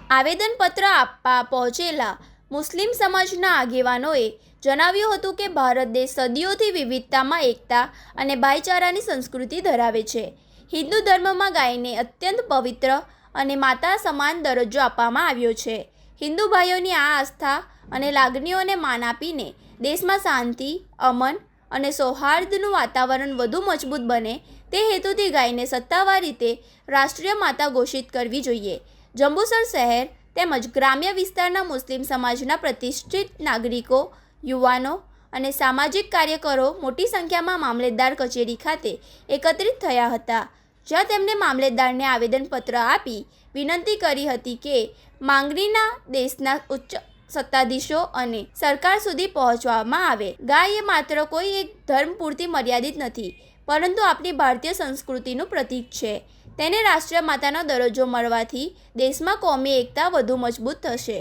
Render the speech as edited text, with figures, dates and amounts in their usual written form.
આવેદનપત્ર આપવા પહોંચેલા મુસ્લિમ સમાજના આગેવાનોએ જણાવ્યું હતું કે ભારત દેશ સદીઓથી વિવિધતામાં એકતા અને ભાઈચારાની સંસ્કૃતિ ધરાવે છે. હિન્દુ ધર્મમાં ગાયને અત્યંત પવિત્ર અને માતા સમાન દરજ્જો આપવામાં આવ્યો છે. હિન્દુ ભાઈઓની આ આસ્થા અને લાગણીઓને માન આપીને દેશમાં શાંતિ, અમન અને સૌહાર્દનું વાતાવરણ વધુ મજબૂત બને તે હેતુથી ગાયને સત્તાવાર રીતે રાષ્ટ્રીય માતા ઘોષિત કરવી જોઈએ. જંબુસર શહેર તેમજ ગ્રામ્ય વિસ્તારના મુસ્લિમ સમાજના પ્રતિષ્ઠિત નાગરિકો, યુવાનો અને સામાજિક કાર્યકરો મોટી સંખ્યામાં મામલેદાર કચેરી ખાતે એકત્રિત થયા હતા, જ્યાં તેમણે મામલેદારને આવેદનપત્ર આપી વિનંતી કરી હતી કે માંગણીના દેશના ઉચ્ચ સત્તાધીશો અને સરકાર સુધી પહોંચવામાં આવે. ગાય એ માત્ર કોઈ એક ધર્મ પૂરતી મર્યાદિત નથી, પરંતુ આપણી ભારતીય સંસ્કૃતિનું પ્રતીક છે. તેને રાષ્ટ્રીય માતાનો દરજ્જો મળવાથી દેશમાં કોમી એકતા વધુ મજબૂત થશે.